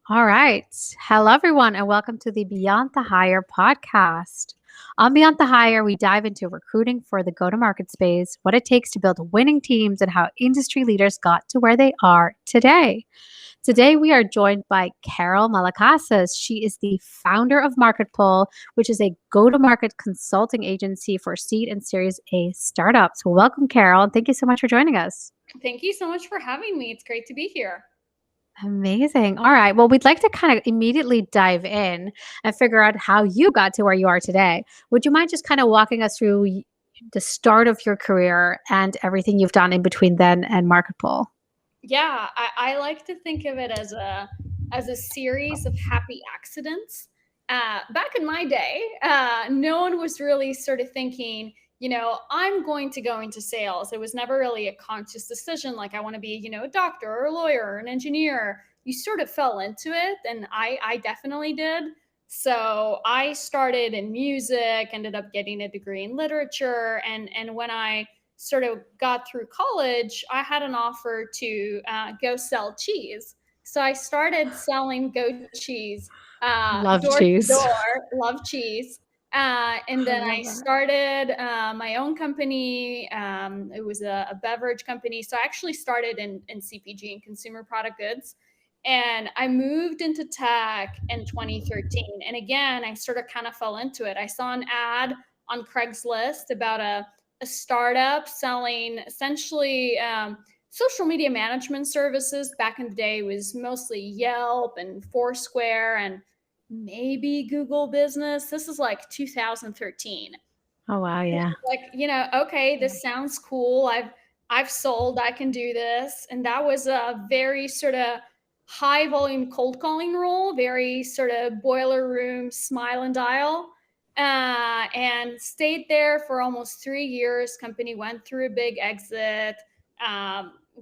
All right. Hello, everyone, and welcome to the Beyond the Hire podcast. On Beyond the Hire, we dive into recruiting for the go to market space, what it takes to build winning teams, and how industry leaders got to where they are today. Today, we are joined by Carol Malakasis. She is the founder of MarketPull, which is a go to market consulting agency for seed and Series A startups. Welcome, Carol, and thank you so much for joining us. Thank you so much for having me. It's great to be here. Amazing. All right. Well, we'd like to kind of immediately dive in and figure out how you got to where you are today. Would you mind just kind of walking us through the start of your career and everything you've done in between then and MarketPull? Yeah, I like to think of it as a series of happy accidents. Back in my day, no one was really sort of thinking, I'm going to go into sales. It was never really a conscious decision, like I want to be, a doctor or a lawyer or an engineer. You sort of fell into it, and I definitely did. So I started in music, ended up getting a degree in literature, and when I sort of got through college, I had an offer to go sell cheese. So I started selling goat cheese Love door to cheese. door. Love cheese. And I then I love that. started my own company. It was a beverage company. So I actually started in CPG and consumer product goods. And I moved into tech in 2013. And again, I sort of kind of fell into it. I saw an ad on Craigslist about a startup selling essentially social media management services. Back in the day, it was mostly Yelp and Foursquare and maybe Google Business. This is like 2013. Oh, wow. Yeah. Like, okay, this sounds cool. I've sold, I can do this. And that was a very sort of high volume cold calling role, very sort of boiler room, smile and dial. And stayed there for almost 3 years. Company went through a big exit.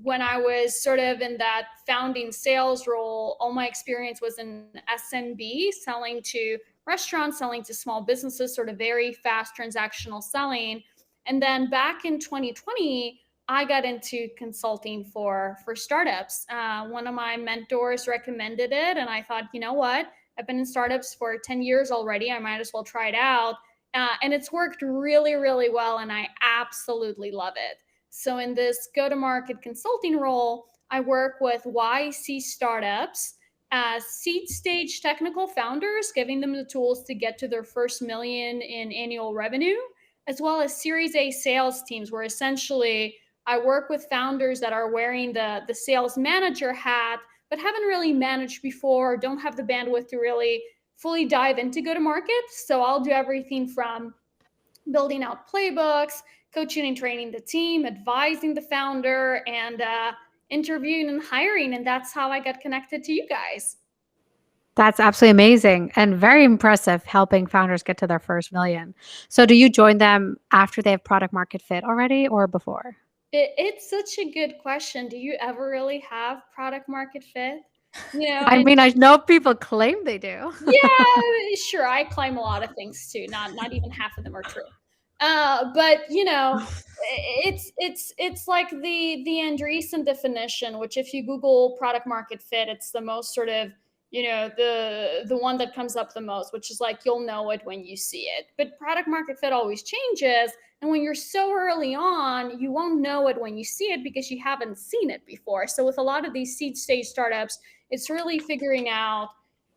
When I was sort of in that founding sales role, all my experience was in SMB, selling to restaurants, selling to small businesses, sort of very fast transactional selling. And then back in 2020, I got into consulting for startups. One of my mentors recommended it, and I thought, you know what? I've been in startups for 10 years already. I might as well try it out. And it's worked really, really well, and I absolutely love it. So, in this go to market consulting role, I work with YC startups, seed stage technical founders, giving them the tools to get to their first million in annual revenue, as well as Series A sales teams, where essentially I work with founders that are wearing the sales manager hat, but haven't really managed before, don't have the bandwidth to really fully dive into go to market. So I'll do everything from building out playbooks, coaching and training the team, advising the founder, and interviewing and hiring. And that's how I got connected to you guys. That's absolutely amazing and very impressive helping founders get to their first million. So, do you join them after they have product market fit already or before? It's such a good question. Do you ever really have product market fit? I And mean, I know people claim they do. yeah, sure, I claim a lot of things too. Not even half of them are true. But it's like the Andreessen definition, which if you Google product market fit, it's the most sort of the one that comes up the most, which is like you'll know it when you see it. But product market fit always changes, and when you're so early on, you won't know it when you see it because you haven't seen it before. So with a lot of these seed stage startups, it's really figuring out,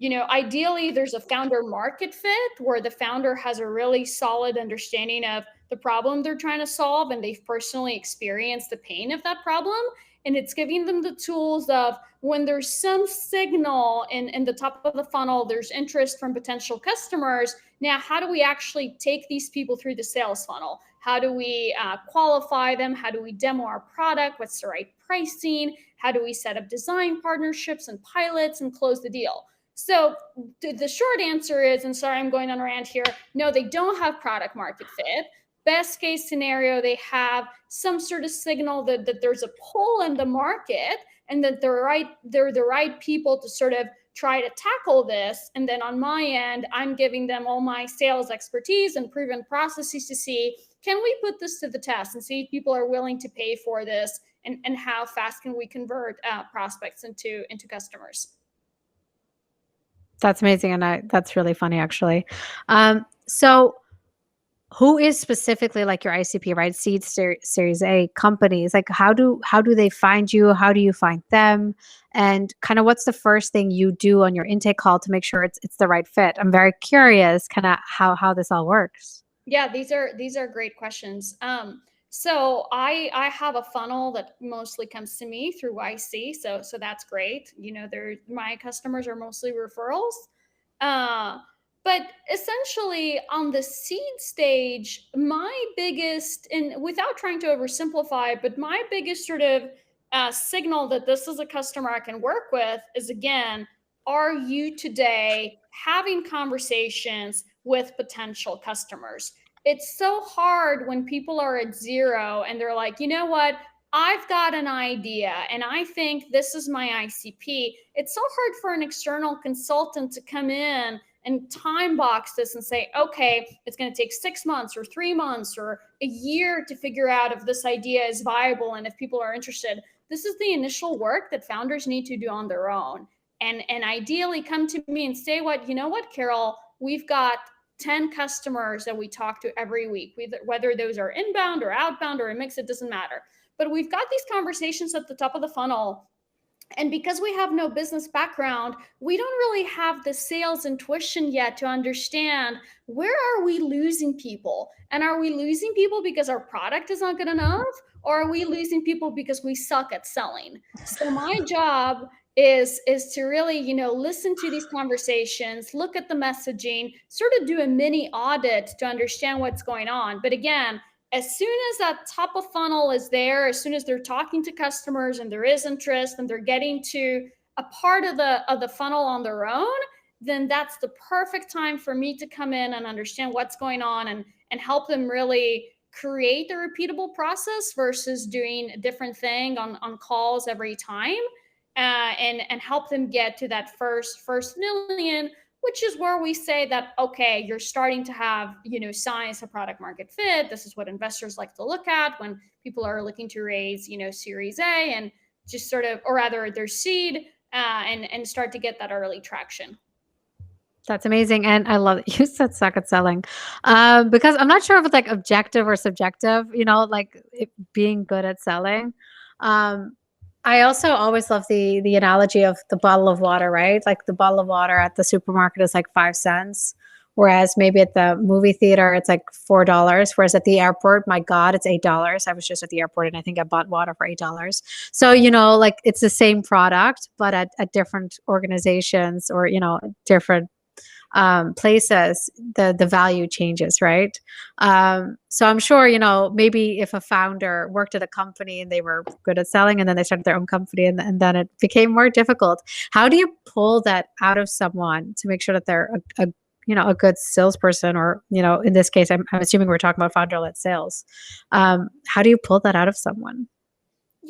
ideally there's a founder market fit where the founder has a really solid understanding of the problem they're trying to solve and they've personally experienced the pain of that problem. And it's giving them the tools of when there's some signal in the top of the funnel, there's interest from potential customers. Now, how do we actually take these people through the sales funnel? How do we qualify them? How do we demo our product? What's the right pricing? How do we set up design partnerships and pilots and close the deal? So the short answer is, and sorry, I'm going on a rant here. No, they don't have product market fit. Best case scenario, they have some sort of signal that there's a pull in the market and that they're the right people to sort of try to tackle this. And then on my end, I'm giving them all my sales expertise and proven processes to see, can we put this to the test and see if people are willing to pay for this, and how fast can we convert prospects into customers. That's amazing. And that's really funny, actually. So who is specifically like your ICP, right? Series A companies. Like how do they find you? How do you find them? And kind of what's the first thing you do on your intake call to make sure it's the right fit? I'm very curious kind of how this all works. Yeah, these are great questions. So I have a funnel that mostly comes to me through YC, so that's great. They're my customers are mostly referrals. Uh, but essentially, on the seed stage, my biggest, and without trying to oversimplify, but my biggest sort of signal that this is a customer I can work with is, again, are you today having conversations with potential customers? It's so hard when people are at zero and they're like, you know what? I've got an idea and I think this is my ICP. It's so hard for an external consultant to come in and time box this and say, okay, it's going to take 6 months or 3 months or a year to figure out if this idea is viable and if people are interested. This is the initial work that founders need to do on their own. And ideally come to me and say, you know what, Carol, we've got 10 customers that we talk to every week, whether those are inbound or outbound or a mix, it doesn't matter. But we've got these conversations at the top of the funnel. And because we have no business background, we don't really have the sales intuition yet to understand where are we losing people? And are we losing people because our product is not good enough? Or are we losing people because we suck at selling? So my job is to really, listen to these conversations, look at the messaging, sort of do a mini audit to understand what's going on. But again, as soon as that top of funnel is there, as soon as they're talking to customers and there is interest and they're getting to a part of the funnel on their own, then that's the perfect time for me to come in and understand what's going on and help them really create a repeatable process versus doing a different thing on calls every time, and help them get to that first million, which is where we say that, okay, you're starting to have, signs of product market fit. This is what investors like to look at when people are looking to raise, Series A, and just sort of, or rather their seed, and start to get that early traction. That's amazing. And I love that you said suck at selling. Because I'm not sure if it's like objective or subjective, like it being good at selling. Um, I also always love the analogy of the bottle of water, right? Like the bottle of water at the supermarket is like 5 cents, whereas maybe at the movie theater it's like $4. Whereas at the airport, my God, it's $8. I was just at the airport and I think I bought water for $8. So like it's the same product, but at different organizations or different places, the value changes, right? So I'm sure, maybe if a founder worked at a company and they were good at selling and then they started their own company and then it became more difficult. How do you pull that out of someone to make sure that they're a good salesperson, or, in this case, I'm assuming we're talking about founder-led sales. How do you pull that out of someone?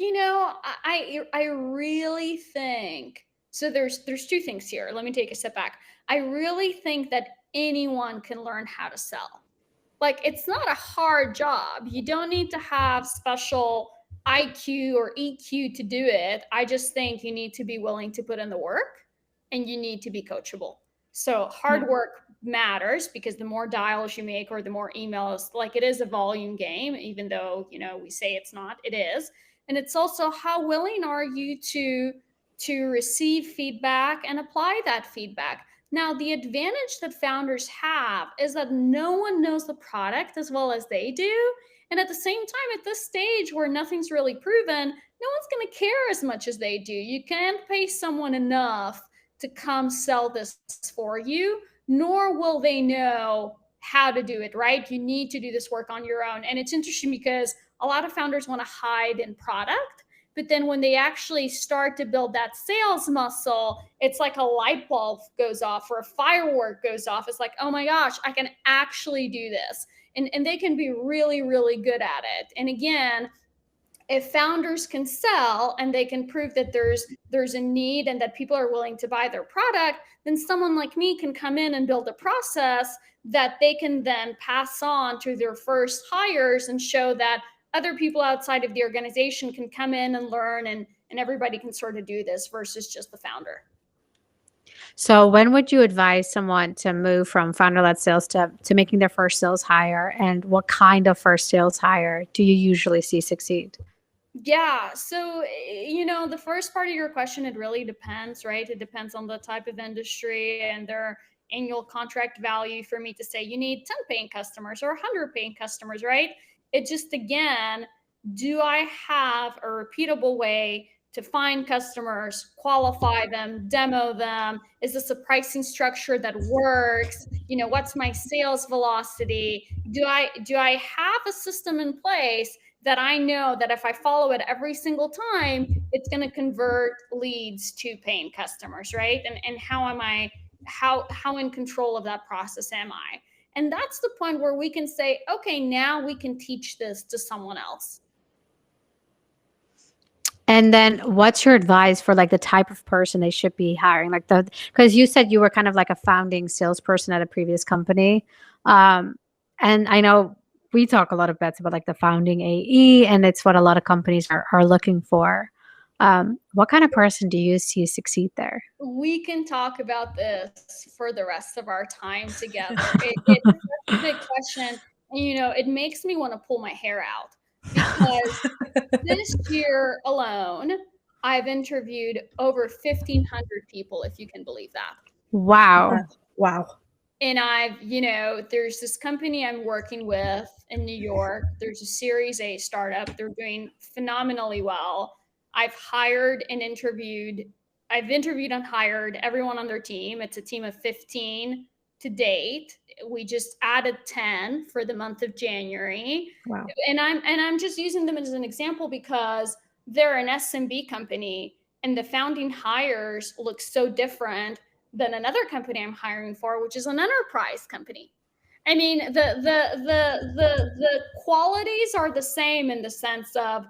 I really think so. There's two things here. Let me take a step back. I really think that anyone can learn how to sell. Like, it's not a hard job. You don't need to have special IQ or EQ to do it. I just think you need to be willing to put in the work and you need to be coachable. So Yeah. hard work matters because the more dials you make or the more emails, like, it is a volume game, even though, we say it's not, it is. And it's also how willing are you to receive feedback and apply that feedback. Now, the advantage that founders have is that no one knows the product as well as they do. And at the same time, at this stage where nothing's really proven, no one's going to care as much as they do. You can't pay someone enough to come sell this for you, nor will they know how to do it, right? You need to do this work on your own. And it's interesting because a lot of founders want to hide in product. But then when they actually start to build that sales muscle, it's like a light bulb goes off or a firework goes off. It's like, oh my gosh, I can actually do this. And they can be really, really good at it. And again, if founders can sell and they can prove that there's a need and that people are willing to buy their product, then someone like me can come in and build a process that they can then pass on to their first hires and show that other people outside of the organization can come in and learn, and everybody can sort of do this versus just the founder. So when would you advise someone to move from founder-led sales to making their first sales hire? And what kind of first sales hire do you usually see succeed? Yeah. So, the first part of your question, it really depends, right? It depends on the type of industry and their annual contract value for me to say you need 10 paying customers or 100 paying customers, right? It just, again, do I have a repeatable way to find customers, qualify them, demo them? Is this a pricing structure that works? What's my sales velocity? Do I have a system in place that I know that if I follow it every single time, it's going to convert leads to paying customers, right? And how in control of that process am I? And that's the point where we can say, okay, now we can teach this to someone else. And then what's your advice for like the type of person they should be hiring? Because you said you were kind of like a founding salesperson at a previous company. Um, and I know we talk a lot of bets about like the founding AE, and it's what a lot of companies are looking for. What kind of person do you see succeed there? We can talk about this for the rest of our time together. It's such a big question. And, it makes me want to pull my hair out because this year alone, I've interviewed over 1,500 people, if you can believe that. Wow. Wow. And there's this company I'm working with in New York. There's a Series A startup. They're doing phenomenally well. I've interviewed and hired everyone on their team. It's a team of 15 to date. We just added 10 for the month of January. Wow. And I'm just using them as an example because they're an SMB company and the founding hires look so different than another company I'm hiring for, which is an enterprise company. I mean, the qualities are the same in the sense of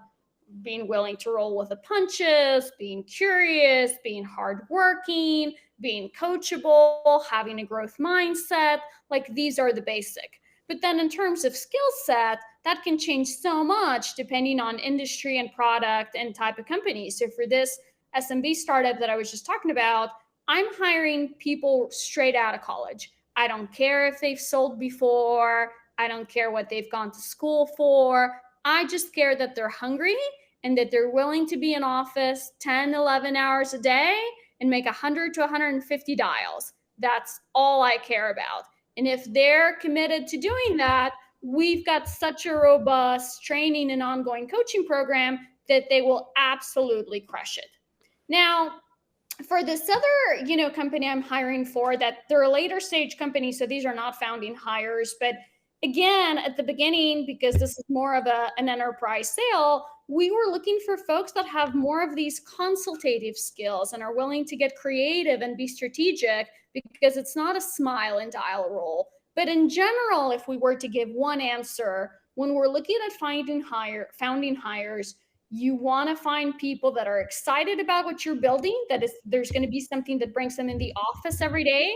being willing to roll with the punches, being curious, being hardworking, being coachable, having a growth mindset. Like these are the basic. But then in terms of skill set, that can change so much depending on industry and product and type of company. So for this SMB startup that I was just talking about, I'm hiring people straight out of college. I don't care if they've sold before. I don't care what they've gone to school for. I just care that they're hungry and that they're willing to be in office 10, 11 hours a day and make 100 to 150 dials. That's all I care about. And if they're committed to doing that, we've got such a robust training and ongoing coaching program that they will absolutely crush it. Now, for this other, company I'm hiring for, that they're a later stage company, so these are not founding hires, but again, at the beginning, because this is more of an enterprise sale, we were looking for folks that have more of these consultative skills and are willing to get creative and be strategic, because it's not a smile and dial role. But in general, if we were to give one answer, when we're looking at founding hires, you want to find people that are excited about what you're building, there's going to be something that brings them in the office every day,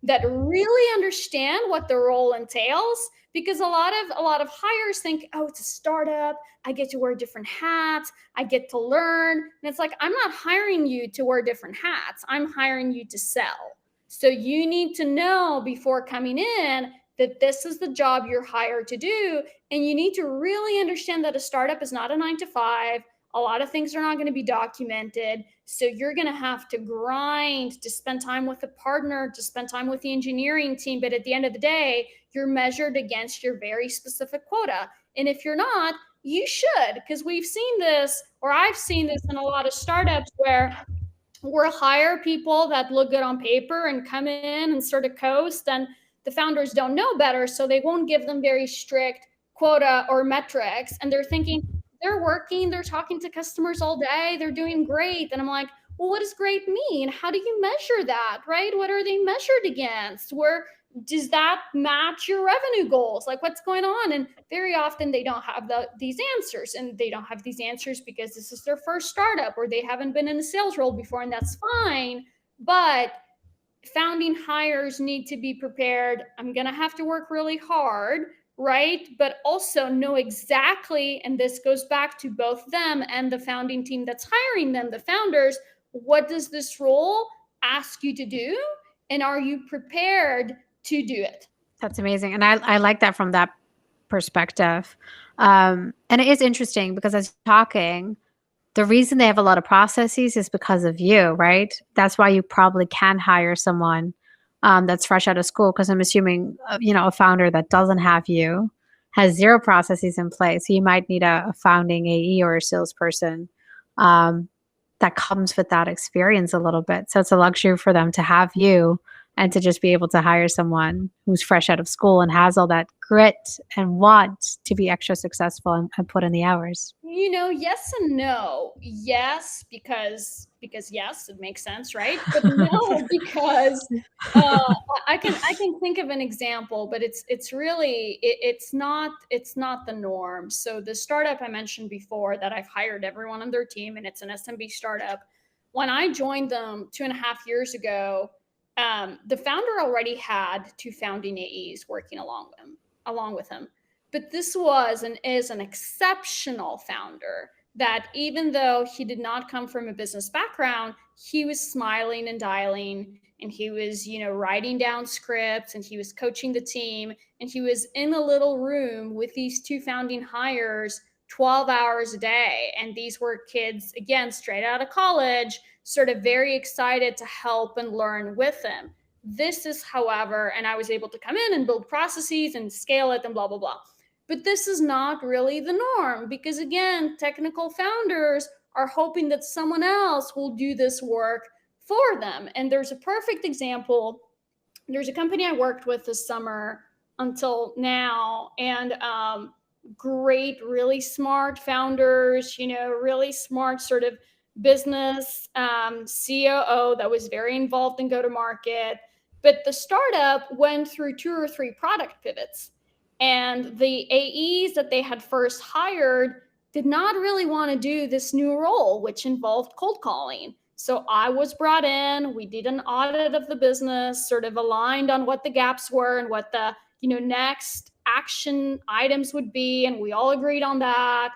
that really understand what the role entails, because a lot of hires think, oh, it's a startup, I get to wear different hats, I get to learn. And it's like, I'm not hiring you to wear different hats, I'm hiring you to sell. So you need to know before coming in that this is the job you're hired to do. And you need to really understand that a startup is not a 9 to 5. A lot of things are not going to be documented. So you're going to have to grind to spend time with a partner, to spend time with the engineering team. But at the end of the day, you're measured against your very specific quota. And if you're not, you should, because we've seen this, or I've seen this in a lot of startups where we'll hire people that look good on paper and come in and sort of coast, and the founders don't know better, so they won't give them very strict quota or metrics. And they're thinking, they're working, they're talking to customers all day, they're doing great. And I'm like, well, what does great mean? How do you measure that, right? What are they measured against? Where does that match your revenue goals? Like, what's going on? And very often they don't have these answers, and they don't have these answers because this is their first startup, or they haven't been in a sales role before, and that's fine. But founding hires need to be prepared. I'm going to have to work really hard, right? But also know exactly, and this goes back to both them and the founding team that's hiring them, the founders, what does this role ask you to do? And are you prepared to do it? That's amazing. And I like that from that perspective. And it is interesting because as you're talking, the reason they have a lot of processes is because of you, right? That's why you probably can hire someone that's fresh out of school. Because I'm assuming, a founder that doesn't have you has zero processes in place. So you might need a founding AE or a salesperson um, that comes with that experience a little bit. So it's a luxury for them to have you and to just be able to hire someone who's fresh out of school and has all that grit and want to be extra successful and put in the hours. Yes and no. Yes, because yes, it makes sense, right? But no, because I can think of an example, but it's not the norm. So the startup I mentioned before that I've hired everyone on their team, and it's an SMB startup. When I joined them 2.5 years ago, the founder already had two founding AEs working along with him. But this was and is an exceptional founder that, even though he did not come from a business background, he was smiling and dialing, and he was, writing down scripts, and he was coaching the team, and he was in a little room with these two founding hires 12 hours a day. And these were kids, again, straight out of college, sort of very excited to help and learn with him. This is, however, and I was able to come in and build processes and scale it and blah, blah, blah. But this is not really the norm because, again, technical founders are hoping that someone else will do this work for them. And there's a perfect example. There's a company I worked with this summer until now, and great, really smart founders, really smart sort of business COO that was very involved in go to market. But the startup went through 2 or 3 product pivots. And the AEs that they had first hired did not really want to do this new role, which involved cold calling. So I was brought in, we did an audit of the business, sort of aligned on what the gaps were and what the next action items would be. And we all agreed on that.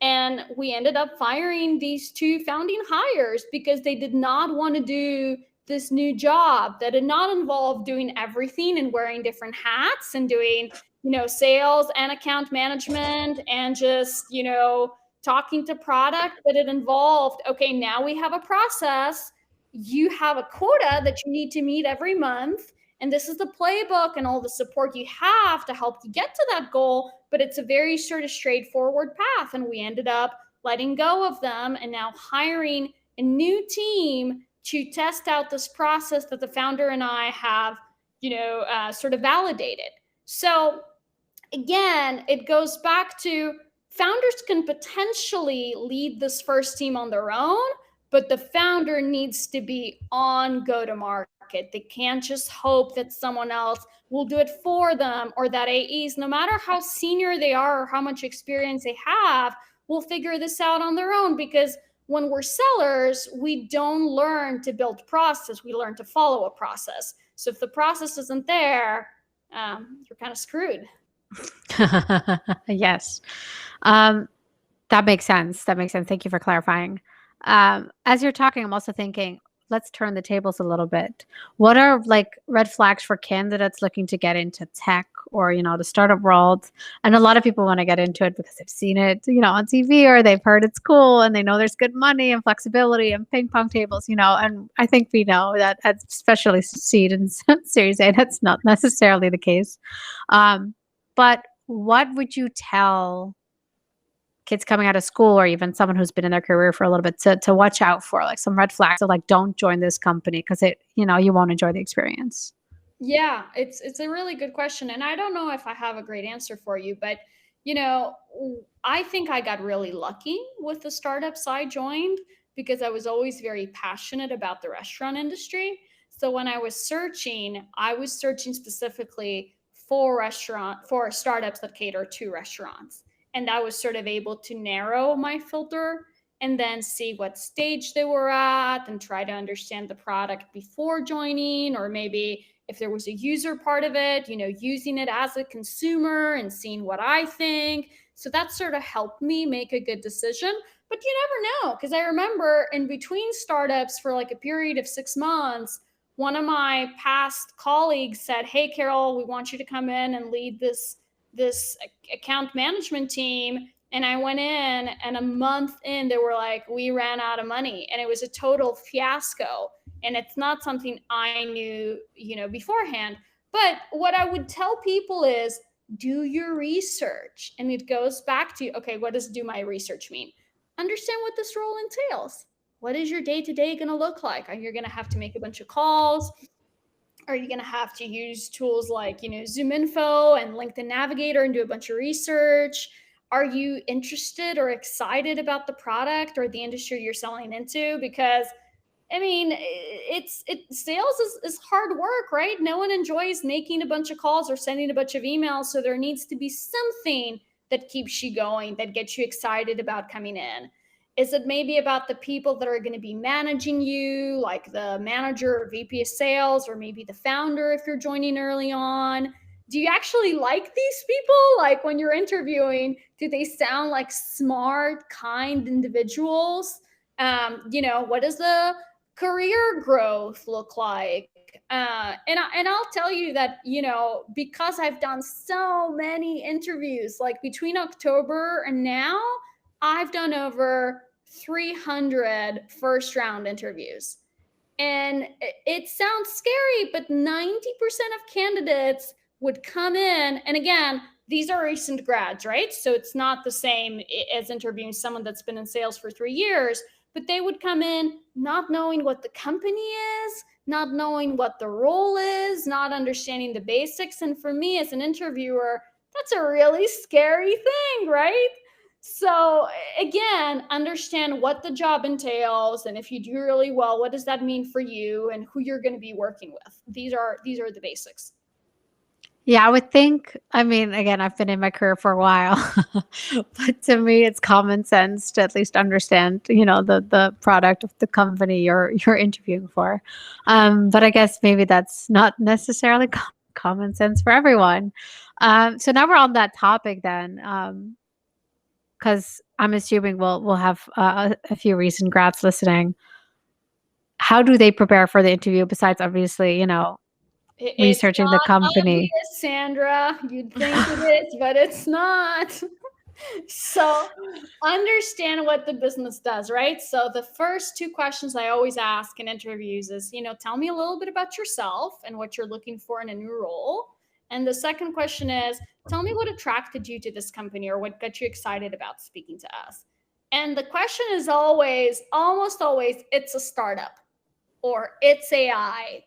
And we ended up firing these two founding hires because they did not want to do this new job that did not involve doing everything and wearing different hats and doing sales and account management and just, talking to product, but it involved, okay, now we have a process. You have a quota that you need to meet every month. And this is the playbook and all the support you have to help you get to that goal. But it's a very sort of straightforward path. And we ended up letting go of them and now hiring a new team to test out this process that the founder and I have, sort of validated. So again, it goes back to founders can potentially lead this first team on their own, but the founder needs to be on go to market. They can't just hope that someone else will do it for them, or that AEs, no matter how senior they are or how much experience they have, will figure this out on their own. Because when we're sellers, we don't learn to build process, we learn to follow a process. So if the process isn't there, you're kind of screwed. Yes. That makes sense. That makes sense. Thank you for clarifying. As you're talking, I'm also thinking, let's turn the tables a little bit. What are like red flags for candidates looking to get into tech or, the startup world? And a lot of people want to get into it because they've seen it, on TV, or they've heard it's cool and they know there's good money and flexibility and ping pong tables, and I think we know that, especially seed and Series A, that's not necessarily the case. But what would you tell kids coming out of school, or even someone who's been in their career for a little bit, to watch out for, like some red flags? So like, don't join this company because you won't enjoy the experience. Yeah, it's a really good question. And I don't know if I have a great answer for you, but I think I got really lucky with the startups I joined because I was always very passionate about the restaurant industry. So when I was searching specifically for startups that cater to restaurants. And I was sort of able to narrow my filter and then see what stage they were at and try to understand the product before joining, or maybe if there was a user part of it, using it as a consumer and seeing what I think. So that sort of helped me make a good decision. But you never know, because I remember in between startups for like a period of 6 months, one of my past colleagues said, "Hey, Carol, we want you to come in and lead this account management team." And I went in, and a month in, they were like, "We ran out of money." And it was a total fiasco. And it's not something I knew, beforehand. But what I would tell people is do your research. And it goes back to, okay, what does do my research mean? Understand what this role entails. What is your day-to-day going to look like? Are you going to have to make a bunch of calls? Are you going to have to use tools like, Zoom Info and LinkedIn Navigator and do a bunch of research? Are you interested or excited about the product or the industry you're selling into? Because sales is hard work, right? No one enjoys making a bunch of calls or sending a bunch of emails. So there needs to be something that keeps you going, that gets you excited about coming in. Is it maybe about the people that are going to be managing you, like the manager or VP of sales, or maybe the founder if you're joining early on? Do you actually like these people? Like when you're interviewing, do they sound like smart, kind individuals? What does the career growth look like? And I'll tell you that, because I've done so many interviews, like between October and now, I've done over 300 first round interviews. And it sounds scary, but 90% of candidates would come in. And again, these are recent grads, right? So it's not the same as interviewing someone that's been in sales for 3 years, but they would come in not knowing what the company is, not knowing what the role is, not understanding the basics. And for me as an interviewer, that's a really scary thing, right? So again, understand what the job entails, and if you do really well, what does that mean for you and who you're going to be working with? These are the basics. Yeah, I would think, again, I've been in my career for a while, but to me, it's common sense to at least understand, the product of the company you're interviewing for. But I guess maybe that's not necessarily common sense for everyone. So now we're on that topic then, because I'm assuming we'll have a few recent grads listening. How do they prepare for the interview besides obviously, researching the company? Obvious, Sandra. You'd think it is, but it's not. So understand what the business does, right? So the first 2 questions I always ask in interviews is, tell me a little bit about yourself and what you're looking for in a new role. And the second question is, tell me what attracted you to this company or what got you excited about speaking to us. And the question is almost always, it's a startup, or it's AI,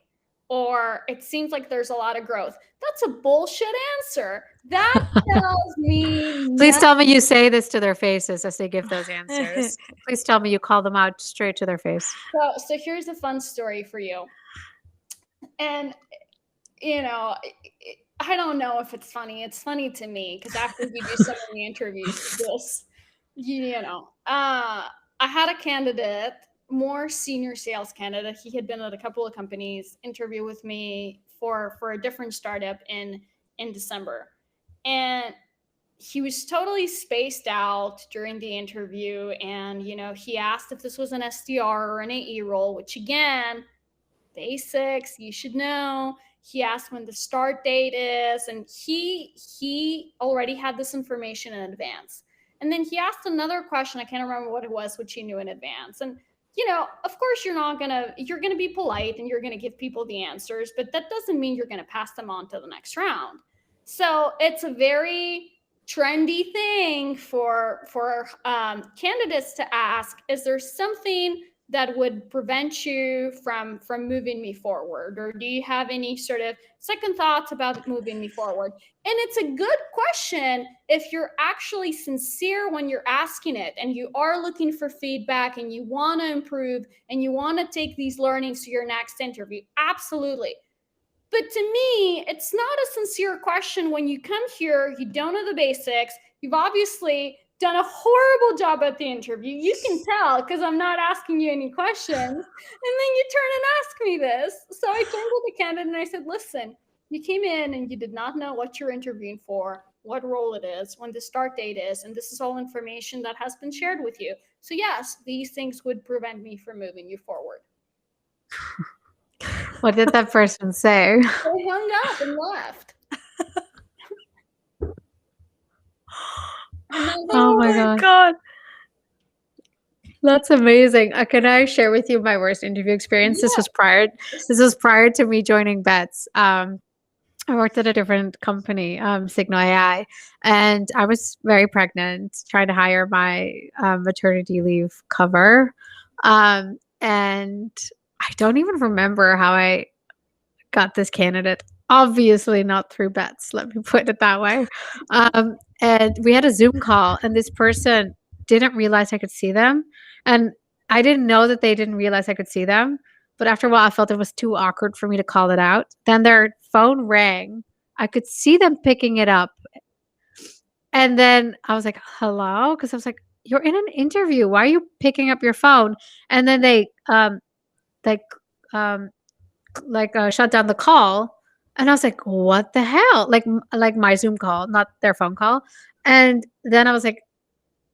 or it seems like there's a lot of growth. That's a bullshit answer. That tells me Please tell me you say this to their faces as they give those answers. Please tell me you call them out straight to their face. So here's a fun story for you. And, I don't know if it's funny. It's funny to me because after we do so many interviews, I had a candidate, more senior sales candidate. He had been at a couple of companies, interview with me for a different startup in December. And he was totally spaced out during the interview. And, he asked if this was an SDR or an AE role, which again, basics, you should know. He asked when the start date is, and he already had this information in advance. And then he asked another question, I can't remember what it was, which he knew in advance. And of course you're going to be polite and you're going to give people the answers, but that doesn't mean you're going to pass them on to the next round. So it's a very trendy thing for candidates to ask, is there something that would prevent you from moving me forward? Or do you have any sort of second thoughts about moving me forward? And it's a good question if you're actually sincere when you're asking it and you are looking for feedback and you want to improve and you want to take these learnings to your next interview. Absolutely. But to me, it's not a sincere question when you come here, you don't know the basics, you've obviously done a horrible job at the interview. You can tell because I'm not asking you any questions. And then you turn and ask me this. So I turned to the candidate and I said, listen, you came in and you did not know what you're interviewing for, what role it is, when the start date is, and this is all information that has been shared with you. So yes, these things would prevent me from moving you forward. What did that person say? They hung up and left. And then Oh my God. That's amazing. Can I share with you my worst interview experience? Yeah. This was prior to me joining Bets. I worked at a different company, Signal AI, and I was very pregnant, trying to hire my maternity leave cover. And I don't even remember how I got this candidate. Obviously not through Bets, let me put it that way. And we had a Zoom call, and this person didn't realize I could see them. And I didn't know that they didn't realize I could see them. But after a while, I felt it was too awkward for me to call it out. Then their phone rang. I could see them picking it up. And then I was like, hello? Because I was like, you're in an interview. Why are you picking up your phone? And then they like um shut down the call, and I was like, "What the hell?" Like my Zoom call, not their phone call. And then I was like,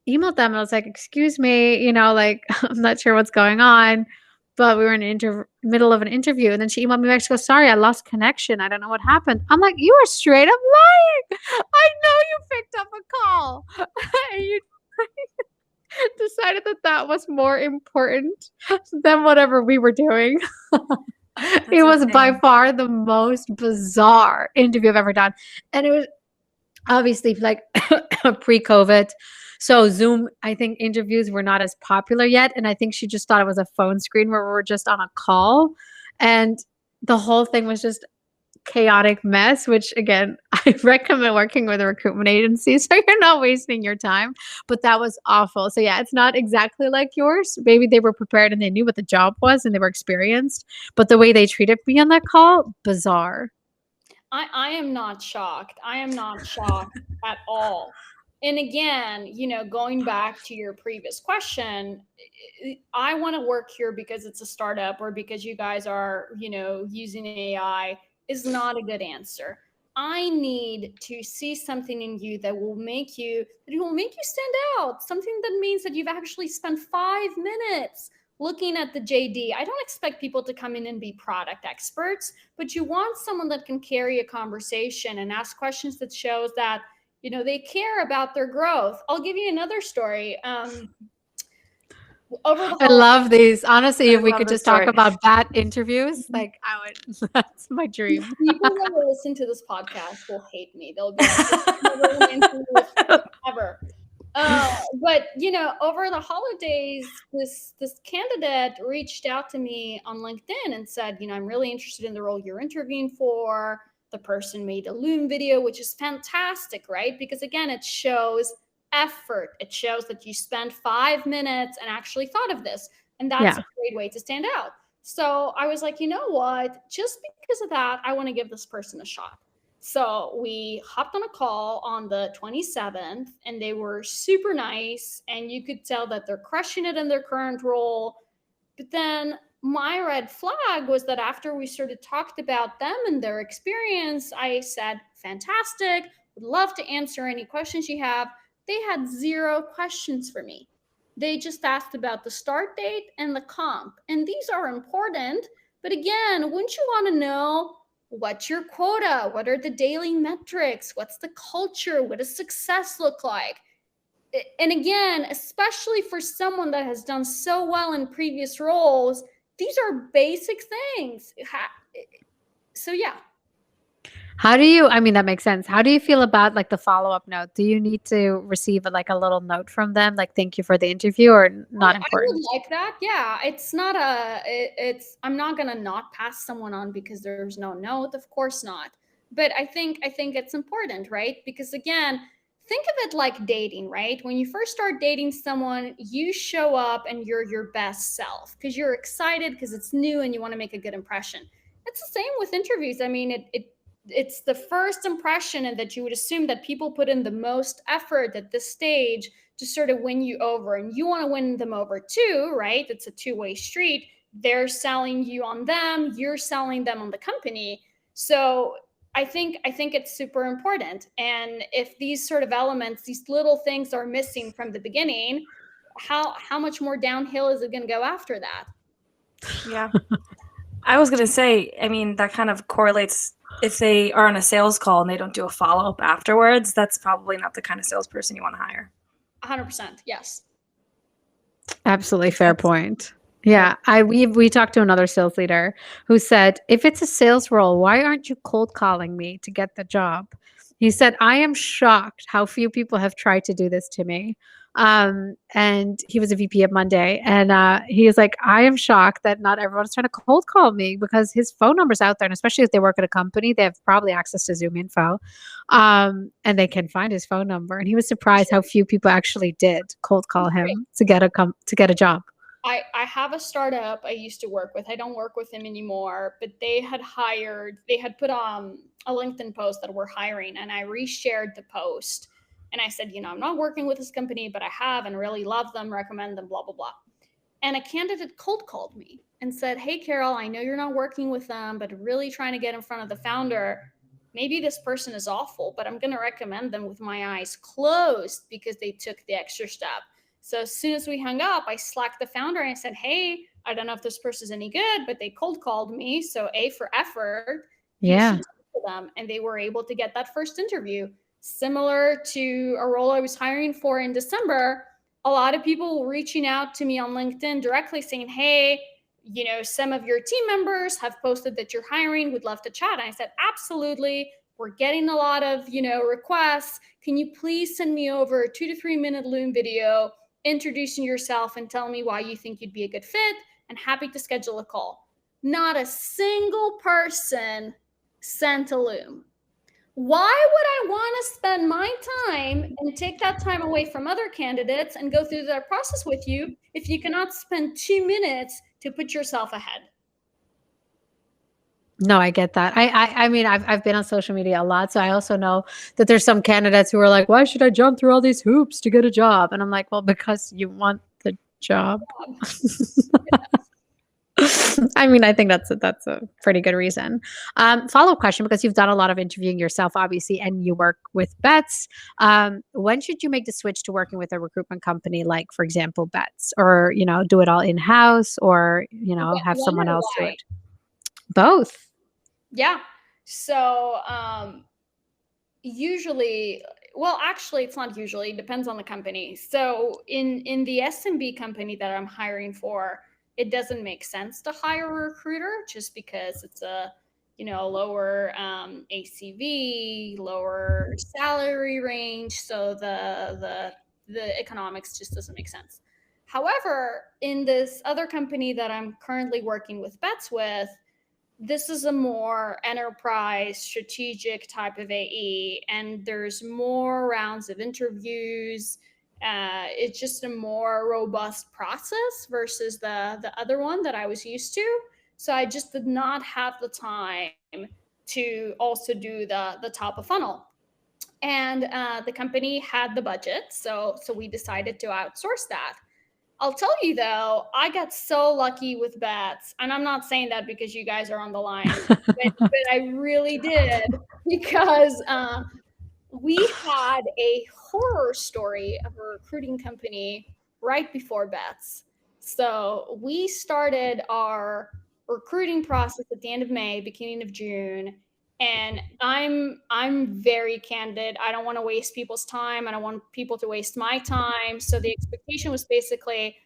emailed them, and I was like, "Excuse me, like I'm not sure what's going on, but we were in middle of an interview." And then she emailed me back. She goes, "Sorry, I lost connection. I don't know what happened." I'm like, "You are straight up lying. I know you picked up a call, and you decided that that was more important than whatever we were doing." It was by far the most bizarre interview I've ever done. And it was obviously like pre-COVID. So Zoom, I think interviews were not as popular yet. And I think she just thought it was a phone screen where we were just on a call. And the whole thing was just chaotic mess, which again, I recommend working with a recruitment agency so you're not wasting your time. But that was awful. So yeah, it's not exactly like yours. Maybe they were prepared and they knew what the job was and they were experienced. But the way they treated me on that call, bizarre. I am not shocked. I am not shocked at all. And again, going back to your previous question, I want to work here because it's a startup or because you guys are, using AI is not a good answer. I need to see something in you that will make you stand out. Something that means that you've actually spent 5 minutes looking at the JD. I don't expect people to come in and be product experts, but you want someone that can carry a conversation and ask questions that shows that they care about their growth. I'll give you another story. I love these. Honestly, if we could just talk about bad interviews, like that's my dream. People that will listen to this podcast will hate me. They'll be like, ever. But over the holidays, this candidate reached out to me on LinkedIn and said, I'm really interested in the role you're interviewing for. The person made a Loom video, which is fantastic, right? Because again, it shows effort. It shows that you spent 5 minutes and actually thought of this. And that's a great way to stand out. So I was like, you know what? Just because of that, I want to give this person a shot. So we hopped on a call on the 27th, and they were super nice. And you could tell that they're crushing it in their current role. But then my red flag was that after we sort of talked about them and their experience, I said, fantastic, would love to answer any questions you have. They had 0 questions for me. They just asked about the start date and the comp. And these are important. But again, wouldn't you want to know what's your quota? What are the daily metrics? What's the culture? What does success look like? And again, especially for someone that has done so well in previous roles, these are basic things. So yeah. That makes sense. How do you feel about like the follow-up note? Do you need to receive a little note from them, like thank you for the interview, or not important? I would like that. Yeah. It's not I'm not going to not pass someone on because there's no note. Of course not. But I think it's important, right? Because again, think of it like dating, right? When you first start dating someone, you show up and you're your best self because you're excited because it's new and you want to make a good impression. It's the same with interviews. I mean, it it's the first impression, and that you would assume that people put in the most effort at this stage to sort of win you over, and you want to win them over too, right? It's a two-way street. They're selling you on them, you're selling them on the company. So I think it's super important. And if these sort of elements, these little things are missing from the beginning, how much more downhill is it going to go after that? Yeah. I was going to say, I mean, that kind of correlates. If they are on a sales call and they don't do a follow-up afterwards, that's probably not the kind of salesperson you want to hire. 100%. Yes. Absolutely fair point. Yeah, we talked to another sales leader who said, if it's a sales role, why aren't you cold calling me to get the job? He said, I am shocked how few people have tried to do this to me. And he was a VP of Monday, and he is like, I am shocked that not everyone's trying to cold call me, because his phone number's out there, and especially if they work at a company, they have probably access to Zoom info, and they can find his phone number. And he was surprised how few people actually did cold call him to get a job. I have a startup I used to work with. I don't work with them anymore, but they had put on a LinkedIn post that we're hiring, and I reshared the post. And I said, I'm not working with this company, but I have and really love them, recommend them, blah, blah, blah. And a candidate cold called me and said, hey, Carol, I know you're not working with them, but really trying to get in front of the founder. Maybe this person is awful, but I'm going to recommend them with my eyes closed because they took the extra step. So as soon as we hung up, I slacked the founder and I said, hey, I don't know if this person's any good, but they cold called me. So A for effort. Yeah. You should talk to them. And they were able to get that first interview. Similar to a role I was hiring for in December, a lot of people reaching out to me on LinkedIn directly saying, hey, some of your team members have posted that you're hiring, would love to chat. And I said, absolutely. We're getting a lot of, requests. Can you please send me over a 2 to 3 minute Loom video introducing yourself and telling me why you think you'd be a good fit, and happy to schedule a call. Not a single person sent a Loom. Why would I want to spend my time and take that time away from other candidates and go through that process with you if you cannot spend 2 minutes to put yourself ahead? No, I get that. I mean, I've been on social media a lot, so I also know that there's some candidates who are like, why should I jump through all these hoops to get a job? And I'm like, well, because you want the job. I mean, I think that's a pretty good reason. Follow-up question, because you've done a lot of interviewing yourself, obviously, and you work with Bets. When should you make the switch to working with a recruitment company, like, for example, Bets, or, do it all in-house, or, have someone else do it? Both. Yeah. So usually, well, actually, it's not usually. It depends on the company. So in the SMB company that I'm hiring for, it doesn't make sense to hire a recruiter just because it's a lower ACV, lower salary range. So the economics just doesn't make sense. However, in this other company that I'm currently working with Bets with, this is a more enterprise strategic type of AE, and there's more rounds of interviews. It's just a more robust process versus the other one that I was used to. So I just did not have the time to also do the top of funnel. And the company had the budget, so we decided to outsource that. I'll tell you though, I got so lucky with Bets, and I'm not saying that because you guys are on the line, but I really did, because we had a horror story of a recruiting company right before Bets. So we started our recruiting process at the end of May, beginning of June. And I'm very candid. I don't want to waste people's time. I don't want people to waste my time. So the expectation was basically,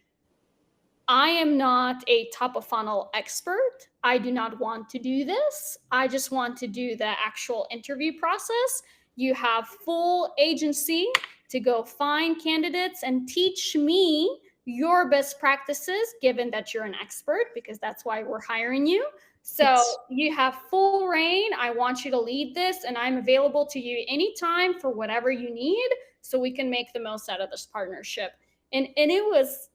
I am not a top of funnel expert. I do not want to do this. I just want to do the actual interview process. You have full agency to go find candidates and teach me your best practices, given that you're an expert, because that's why we're hiring you. So you have full reign. I want you to lead this, and I'm available to you anytime for whatever you need, so we can make the most out of this partnership. And it was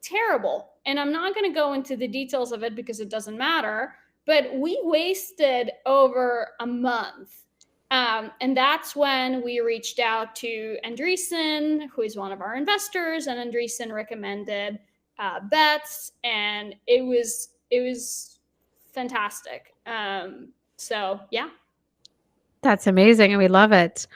terrible. And I'm not going to go into the details of it because it doesn't matter. but we wasted over a month. And that's when we reached out to Andreessen, who is one of our investors, and Andreessen recommended Bets, and it was fantastic. So yeah. That's amazing, and we love it.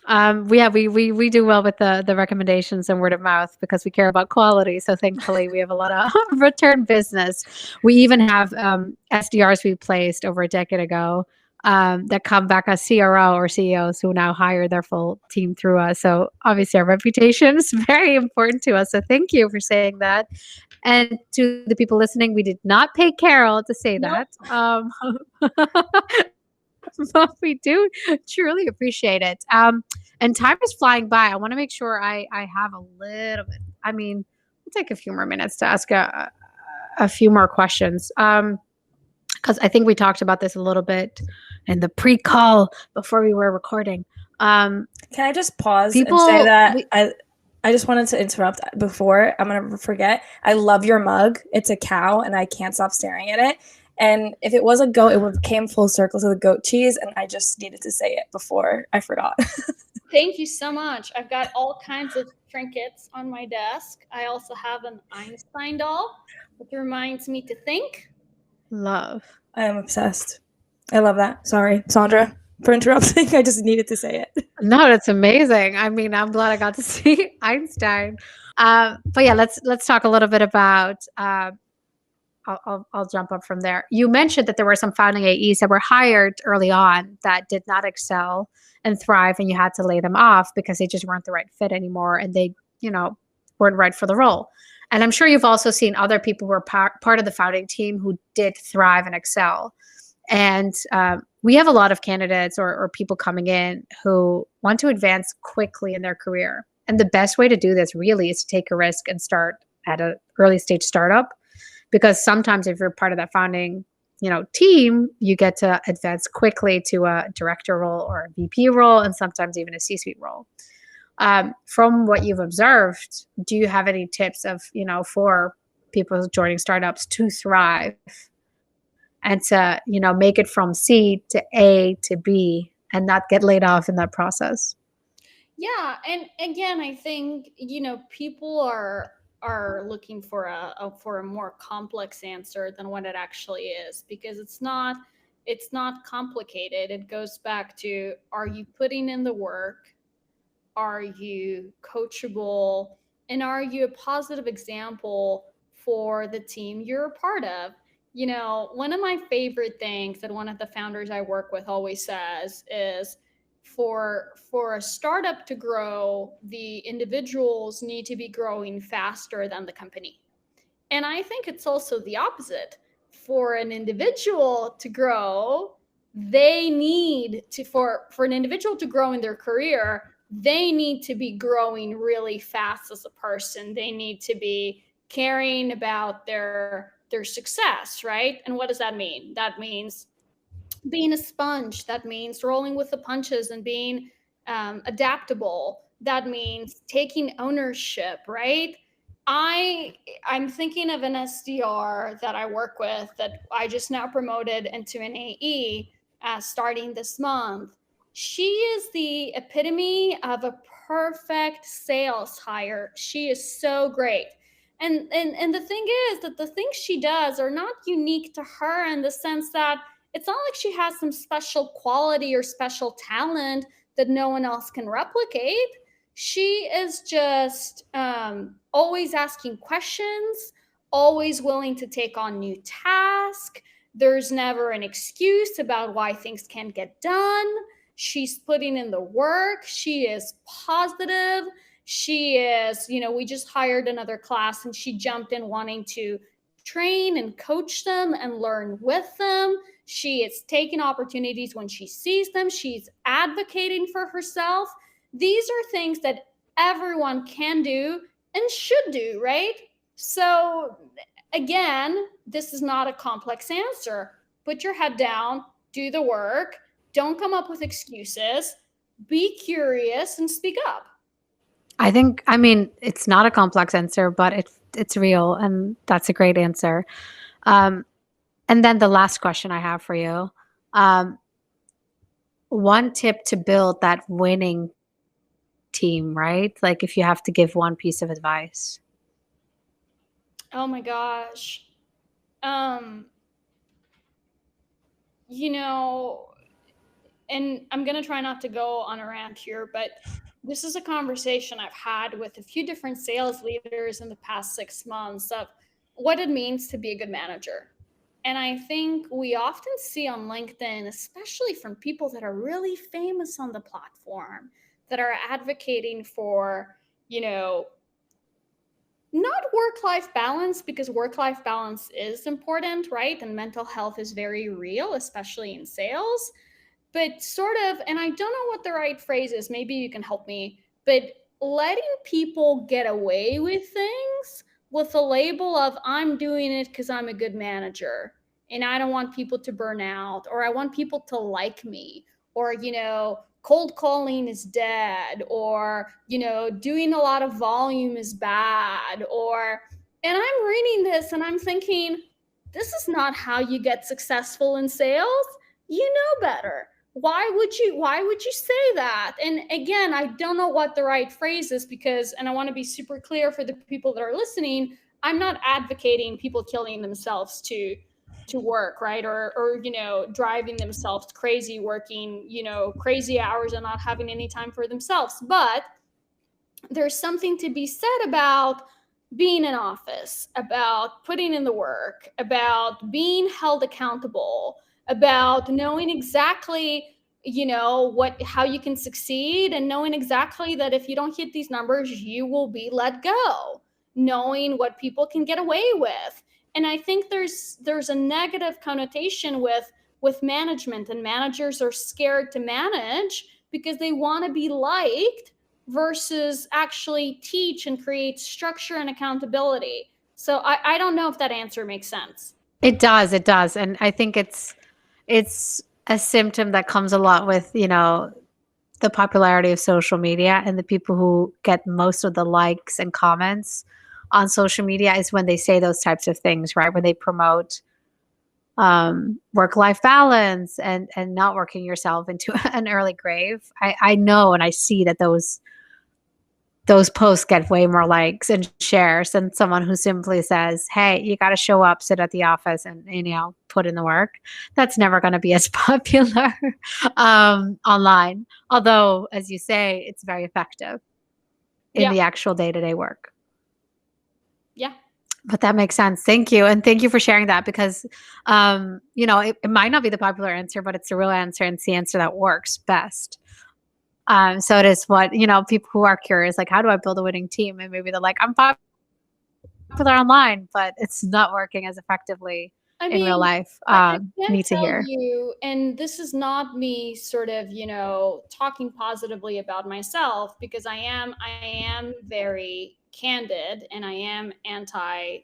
We do well with the recommendations and word of mouth because we care about quality. So thankfully, we have a lot of return business. We even have SDRs we placed over a decade ago that come back as CRO or CEOs who now hire their full team through us. So obviously, our reputation is very important to us. So thank you for saying that. And to the people listening, we did not pay Carol to say Nope. that. But we do truly appreciate it. And time is flying by. I want to make sure I have a little bit. I mean, we'll take a few more minutes to ask a few more questions. Because I think we talked about this a little bit in the pre-call before we were recording. Can I just pause and say that I just wanted to interrupt before I'm going to forget. I love your mug. It's a cow, and I can't stop staring at it. And if it was a goat, it would have came full circle to the goat cheese, and I just needed to say it before I forgot. Thank you so much. I've got all kinds of trinkets on my desk. I also have an Einstein doll, which reminds me to think. Love. I am obsessed. I love that. Sorry, Sandra, for interrupting. I just needed to say it. No, that's amazing. I mean, I'm glad I got to see Einstein. But yeah, let's talk a little bit about. I'll jump up from there. You mentioned that there were some founding AEs that were hired early on that did not excel and thrive, and you had to lay them off because they just weren't the right fit anymore, and they, weren't right for the role. And I'm sure you've also seen other people who were part of the founding team who did thrive and excel. And we have a lot of candidates or people coming in who want to advance quickly in their career. And the best way to do this really is to take a risk and start at an early stage startup. Because sometimes if you're part of that founding, team, you get to advance quickly to a director role or a VP role, and sometimes even a C-suite role. From what you've observed, do you have any tips of, for people joining startups to thrive and to, make it from C to A to B and not get laid off in that process? Yeah, and again, I think people are looking for a more complex answer than what it actually is, because it's not complicated. It goes back to, are you putting in the work? Are you coachable? And are you a positive example for the team you're a part of? One of my favorite things that one of the founders I work with always says is, for a startup to grow, the individuals need to be growing faster than the company. And I think it's also the opposite. For an individual to grow, they need to, for an individual to grow in their career, they need to be growing really fast as a person. They need to be caring about their success, right? And what does that mean? That means being a sponge. That means rolling with the punches and being adaptable. That means taking ownership, right? I'm thinking of an SDR that I work with that I just now promoted into an AE starting this month. She is the epitome of a perfect sales hire. She is so great. And the thing is that the things she does are not unique to her, in the sense that it's not like she has some special quality or special talent that no one else can replicate. She is just always asking questions, always willing to take on new tasks. There's never an excuse about why things can't get done. She's putting in the work. She is positive. She is, we just hired another class, and she jumped in wanting to train and coach them and learn with them. She is taking opportunities when she sees them. She's advocating for herself. These are things that everyone can do and should do, right? So again, this is not a complex answer. Put your head down, do the work, don't come up with excuses, be curious, and speak up. I mean, it's not a complex answer, but it's real, and that's a great answer. And then the last question I have for you, one tip to build that winning team, right? Like if you have to give one piece of advice. Oh my gosh. And I'm going to try not to go on a rant here, but this is a conversation I've had with a few different sales leaders in the past 6 months of what it means to be a good manager. And I think we often see on LinkedIn, especially from people that are really famous on the platform, that are advocating for, not work-life balance, because work-life balance is important, right? And mental health is very real, especially in sales. But sort of, and I don't know what the right phrase is, maybe you can help me, but letting people get away with things with the label of I'm doing it because I'm a good manager and I don't want people to burn out, or I want people to like me, or, cold calling is dead, or, doing a lot of volume is bad, and I'm reading this and I'm thinking, this is not how you get successful in sales. You know better. Why would you say that? And again, I don't know what the right phrase is, because, and I want to be super clear for the people that are listening, I'm not advocating people killing themselves to work, right? Or driving themselves crazy, working, crazy hours and not having any time for themselves. But there's something to be said about being in office, about putting in the work, about being held accountable, about knowing exactly, how you can succeed, and knowing exactly that if you don't hit these numbers, you will be let go, knowing what people can get away with. And I think there's a negative connotation with management, and managers are scared to manage because they want to be liked versus actually teach and create structure and accountability. So I don't know if that answer makes sense. It does. And I think it's a symptom that comes a lot with, the popularity of social media, and the people who get most of the likes and comments on social media is when they say those types of things, right? When they promote work-life balance and not working yourself into an early grave. I know, and I see that those posts get way more likes and shares than someone who simply says, hey, you got to show up, sit at the office, and put in the work. That's never going to be as popular online, although, as you say, it's very effective in the actual day-to-day work. Yeah. But that makes sense. Thank you. And thank you for sharing that, because it might not be the popular answer, but it's the real answer, and it's the answer that works best. So it is what, people who are curious, like, how do I build a winning team? And maybe they're like, I'm popular online, but it's not working as effectively in real life. I Need to hear you, and this is not me sort of, talking positively about myself, because I am very candid and I am anti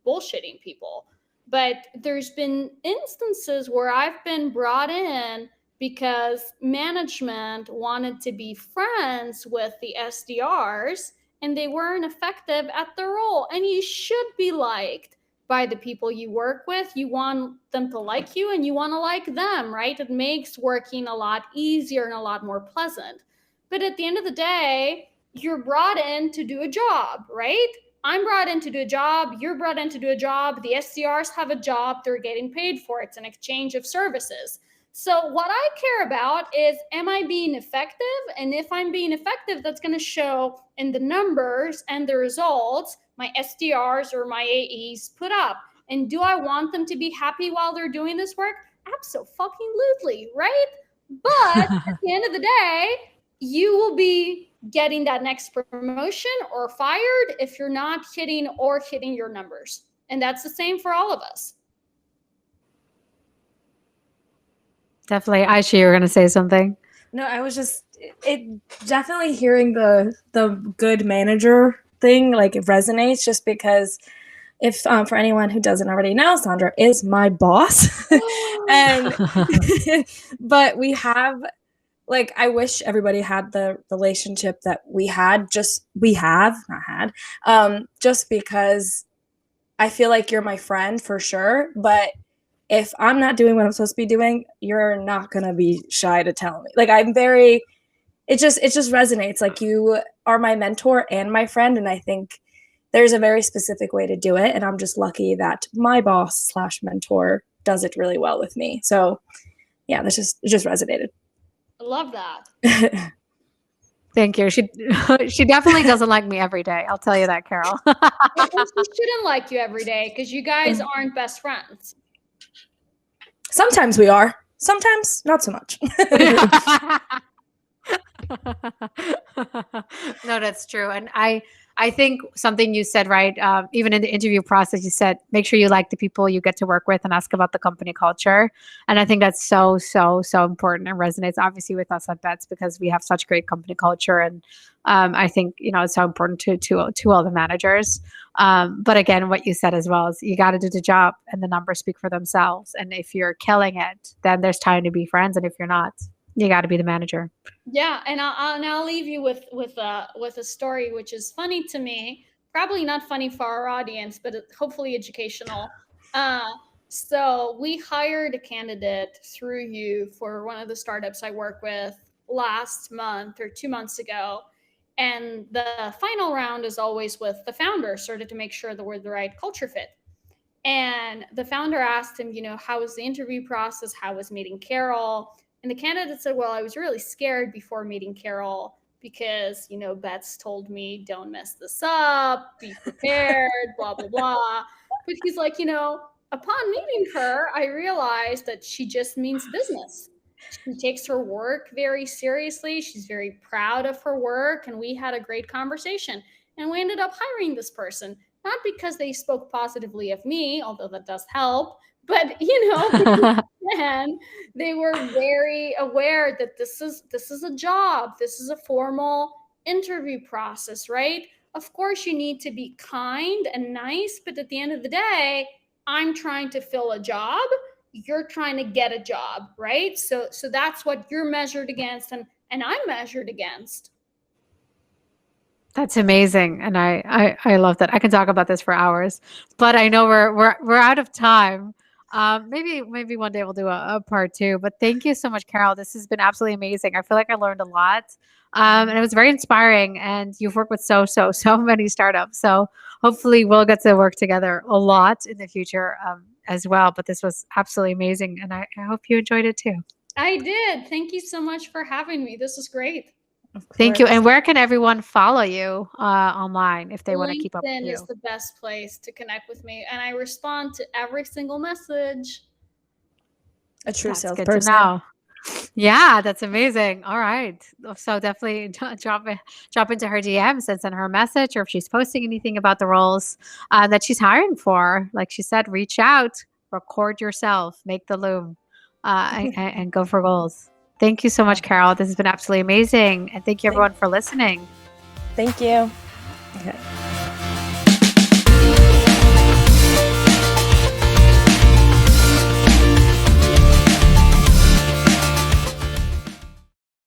bullshitting people. But there's been instances where I've been brought in because management wanted to be friends with the SDRs and they weren't effective at their role. And you should be liked by the people you work with. You want them to like you and you want to like them, right? It makes working a lot easier and a lot more pleasant. But at the end of the day, you're brought in to do a job, right? I'm brought in to do a job. You're brought in to do a job. The SDRs have a job. They're getting paid for it. It's an exchange of services. So what I care about is, am I being effective? And if I'm being effective, that's going to show in the numbers and the results my SDRs or my AEs put up. And do I want them to be happy while they're doing this work? Absolutely, right? But at the end of the day, you will be getting that next promotion or fired if you're not hitting your numbers. And that's the same for all of us. Definitely. Aisha, you were going to say something. No, I was just definitely hearing the good manager thing, like, it resonates, just because if for anyone who doesn't already know, Sandra is my boss. And but we have, like, I wish everybody had the relationship that we have, just because I feel like you're my friend for sure, but if I'm not doing what I'm supposed to be doing, you're not going to be shy to tell me. Like it just resonates. Like, you are my mentor and my friend. And I think there's a very specific way to do it. And I'm just lucky that my boss / mentor does it really well with me. So yeah, it just resonated. I love that. Thank you. She definitely doesn't like me every day. I'll tell you that, Carol. Well, she shouldn't like you every day because you guys aren't best friends. Sometimes we are. Sometimes not so much. No, that's true. And I think something you said, right? Even in the interview process, you said, make sure you like the people you get to work with and ask about the company culture. And I think that's so, so, so important and resonates obviously with us at Bets because we have such great company culture. And I think, it's so important to all the managers. But again, what you said as well is you got to do the job and the numbers speak for themselves. And if you're killing it, then there's time to be friends. And if you're not, you got to be the manager. Yeah, and I'll leave you with a story which is funny to me, probably not funny for our audience, but hopefully educational. So we hired a candidate through you for one of the startups I work with last month or 2 months ago, and the final round is always with the founder, sort of to make sure that we're the right culture fit. And the founder asked him, how was the interview process? How was meeting Carol? And the candidate said, well, I was really scared before meeting Carol because, Bets told me, don't mess this up, be prepared, blah, blah, blah. But he's like, upon meeting her, I realized that she just means business. She takes her work very seriously. She's very proud of her work. And we had a great conversation. And we ended up hiring this person, not because they spoke positively of me, although that does help, but and they were very aware that this is a job. This is a formal interview process, right? Of course, you need to be kind and nice, but at the end of the day, I'm trying to fill a job. You're trying to get a job, right? So that's what you're measured against, and I'm measured against. That's amazing, and I love that. I can talk about this for hours, but I know we're out of time. Maybe one day we'll do a part 2. But thank you so much, Carol. This has been absolutely amazing. I feel like I learned a lot, and it was very inspiring. And you've worked with so many startups, so hopefully we'll get to work together a lot in the future as well. But this was absolutely amazing, and I hope you enjoyed it too. I did. Thank you so much for having me. This was great. Thank you. And where can everyone follow you online if they want to keep up with you? LinkedIn is the best place to connect with me, and I respond to every single message. A true salesperson. Good to know. Yeah, that's amazing. All right. So definitely drop into her DMs and send her a message, or if she's posting anything about the roles that she's hiring for, like she said, reach out, record yourself, make the loom, and go for goals. Thank you so much, Carol. This has been absolutely amazing. And thank you everyone for listening. Thank you. Okay.